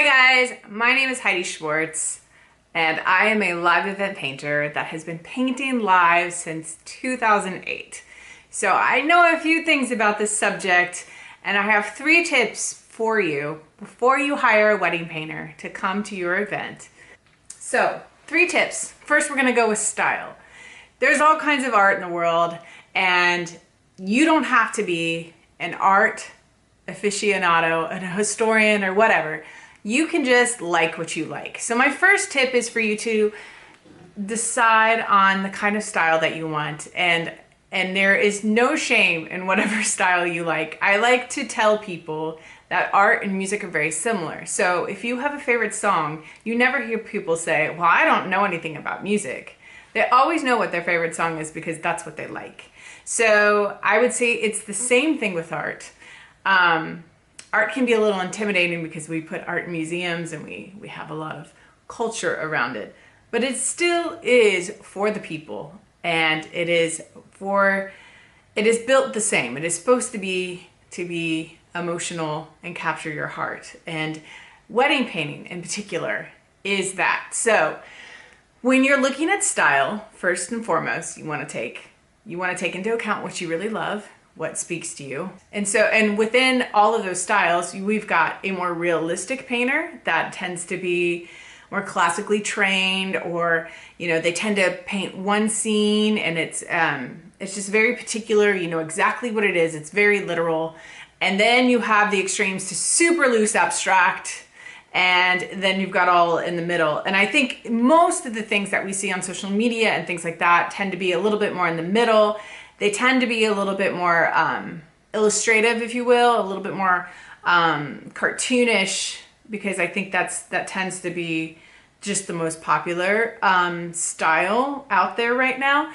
Hi guys, my name is Heidi Schwartz and I am a live event painter that has been painting live since 2008. So I know a few things about this subject and I have 3 tips for you before you hire a wedding painter to come to your event. So 3 tips. First, we're gonna go with style. There's all kinds of art in the world and you don't have to be an art aficionado, a historian or whatever. You can just like what you like. So my first tip is for you to decide on the kind of style that you want, and there is no shame in whatever style you like. I like to tell people that art and music are very similar. So if you have a favorite song, you never hear people say, well, I don't know anything about music. They always know what their favorite song is because that's what they like. So I would say it's the same thing with art. Art can be a little intimidating because we put art in museums and we have a lot of culture around it, but it still is for the people, and it is built the same. It is supposed to be emotional and capture your heart, and wedding painting in particular is that. So when you're looking at style, first and foremost, you want to take into account what you really love, what speaks to you. And within all of those styles, we've got a more realistic painter that tends to be more classically trained, or, you know, they tend to paint one scene and it's just very particular, you know exactly what it is. It's very literal. And then you have the extremes to super loose abstract, and then you've got all in the middle. And I think most of the things that we see on social media and things like that tend to be a little bit more in the middle. They tend to be a little bit more illustrative, if you will, a little bit more cartoonish, because I think that tends to be just the most popular style out there right now.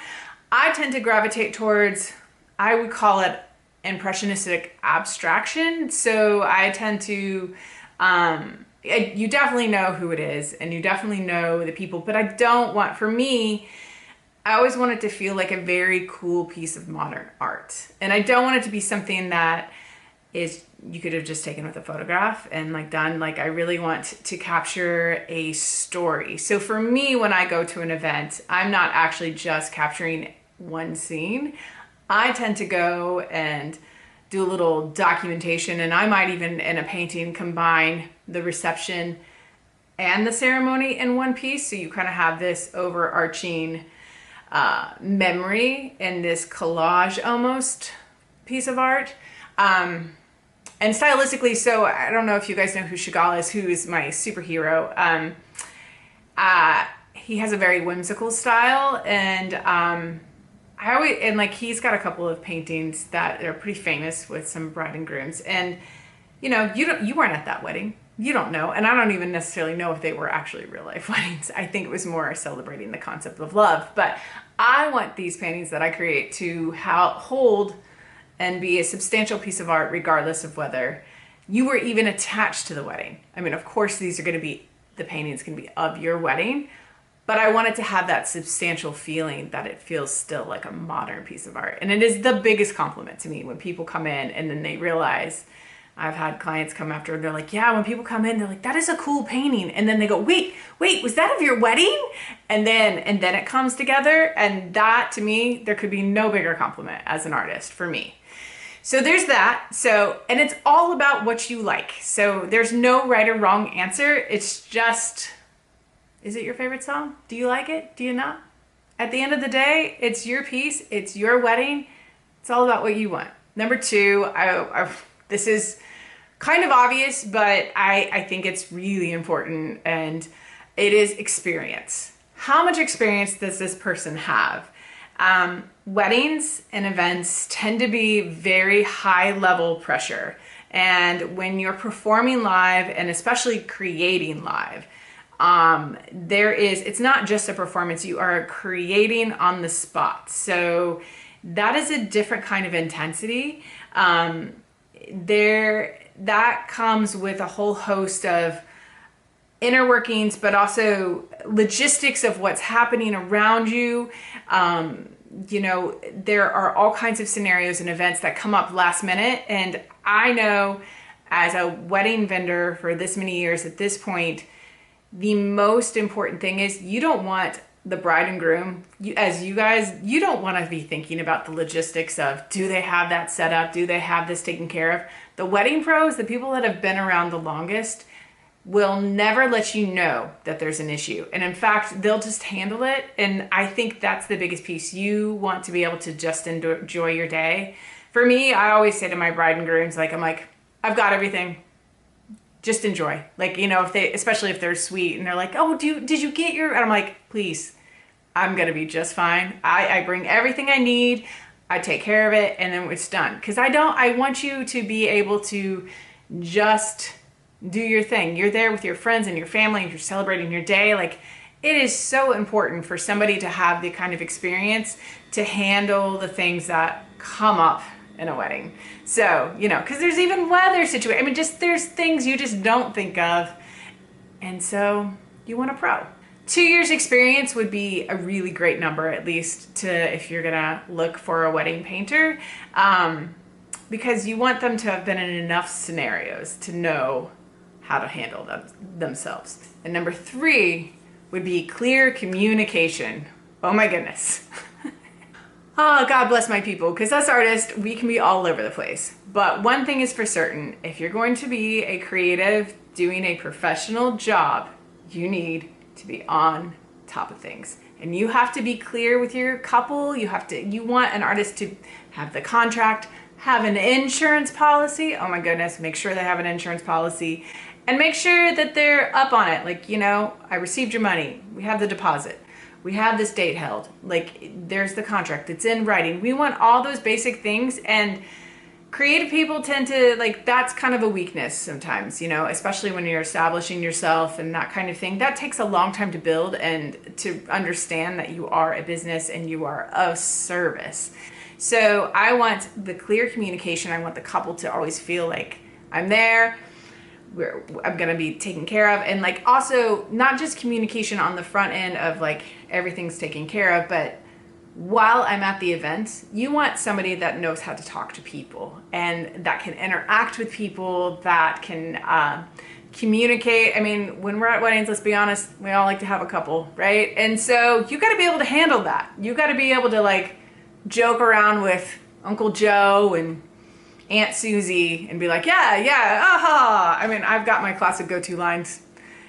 I tend to gravitate towards, I would call it impressionistic abstraction. So I tend to, you definitely know who it is and you definitely know the people, but I don't want, for me, I always want it to feel like a very cool piece of modern art. And I don't want it to be something that is, you could have just taken with a photograph and done. I really want to capture a story. So for me, when I go to an event, I'm not actually just capturing one scene. I tend to go and do a little documentation, and I might even in a painting combine the reception and the ceremony in one piece. So you kind of have this overarching memory in this collage almost piece of art. And stylistically, so I don't know if you guys know who Chagall is, who is my superhero. He has a very whimsical style, and he's got a couple of paintings that are pretty famous with some bride and grooms. And you know, you weren't at that wedding. You don't know, and I don't even necessarily know if they were actually real life weddings. I think it was more celebrating the concept of love. But I want these paintings that I create to hold and be a substantial piece of art, regardless of whether you were even attached to the wedding. I mean, of course, the paintings can be of your wedding, but I want it to have that substantial feeling that it feels still like a modern piece of art. And it is the biggest compliment to me when people come in and then they realize, I've had clients come after and they're like, yeah, when people come in, they're like, that is a cool painting. And then they go, wait, was that of your wedding? And then it comes together. And that, to me, there could be no bigger compliment as an artist for me. So there's that. So, and it's all about what you like. So there's no right or wrong answer. It's just, is it your favorite song? Do you like it? Do you not? At the end of the day, it's your piece. It's your wedding. It's all about what you want. Number 2, this is kind of obvious, but I think it's really important, and it is experience. How much experience does this person have? Weddings and events tend to be very high level pressure. And when you're performing live, and especially creating live, it's not just a performance, you are creating on the spot. So that is a different kind of intensity. That comes with a whole host of inner workings, but also logistics of what's happening around you. You know, there are all kinds of scenarios and events that come up last minute. And I know as a wedding vendor for this many years at this point, the most important thing is you don't want the bride and groom, you don't want to be thinking about the logistics of, do they have that set up? Do they have this taken care of? The wedding pros, the people that have been around the longest, will never let you know that there's an issue. And in fact, they'll just handle it. And I think that's the biggest piece. You want to be able to just enjoy your day. For me, I always say to my bride and grooms, like, I've got everything. Just enjoy. Like, especially if they're sweet and they're like, oh, did you get your, and I'm like, please, I'm going to be just fine. I bring everything I need. I take care of it, and then it's done. Because I want you to be able to just do your thing. You're there with your friends and your family, and you're celebrating your day. Like, it is so important for somebody to have the kind of experience to handle the things that come up in a wedding. So, because there's even weather situations. Just there's things you just don't think of. And so you want a pro. 2 years experience would be a really great number, at least if you're gonna look for a wedding painter, because you want them to have been in enough scenarios to know how to handle themselves. And number 3 would be clear communication. Oh my goodness. Oh, God bless my people, because us artists, we can be all over the place. But one thing is for certain, if you're going to be a creative doing a professional job, you need to be on top of things. And you have to be clear with your couple. You want an artist to have the contract, have an insurance policy. Oh my goodness, make sure they have an insurance policy. And make sure that they're up on it. Like, I received your money. We have the deposit. We have this date held. Like, there's the contract. It's in writing. We want all those basic things. And creative people tend to, that's kind of a weakness sometimes, especially when you're establishing yourself and that kind of thing. That takes a long time to build and to understand that you are a business and you are of service. So I want the clear communication. I want the couple to always feel like I'm there. I'm going to be taken care of. And also not just communication on the front end of everything's taken care of, but while I'm at the event, you want somebody that knows how to talk to people and that can interact with people, that can communicate. When we're at weddings, let's be honest, we all like to have a couple, right? And so you got to be able to handle that. You got to be able to joke around with Uncle Joe and Aunt Susie and be like, yeah, aha. I've got my classic go-to lines,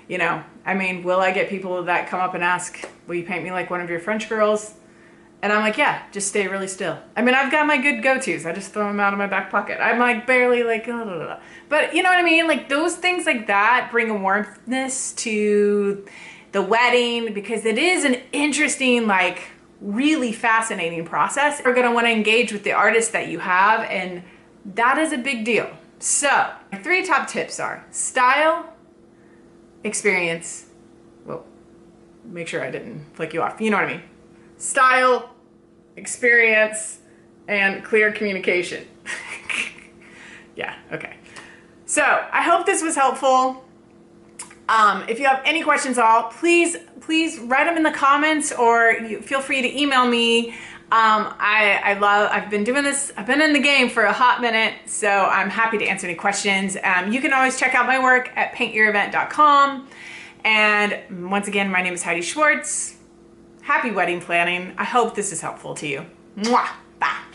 will I get people that come up and ask, will you paint me like one of your French girls? And I'm like, yeah, just stay really still. I've got my good go-tos. I just throw them out of my back pocket. I'm barely oh. But you know what I mean? Those things like that bring a warmthness to the wedding, because it is an interesting, really fascinating process. You're gonna wanna engage with the artist that you have, and that is a big deal. So, my 3 top tips are style, experience. Well, make sure I didn't flick you off. You know what I mean? Style, experience, and clear communication. Yeah, okay. So, I hope this was helpful. If you have any questions at all, please write them in the comments, or feel free to email me. I've been doing this, I've been in the game for a hot minute, so I'm happy to answer any questions. You can always check out my work at paintyourevent.com. And once again, my name is Heidi Schwartz. Happy wedding planning. I hope this is helpful to you. Mwah! Bye.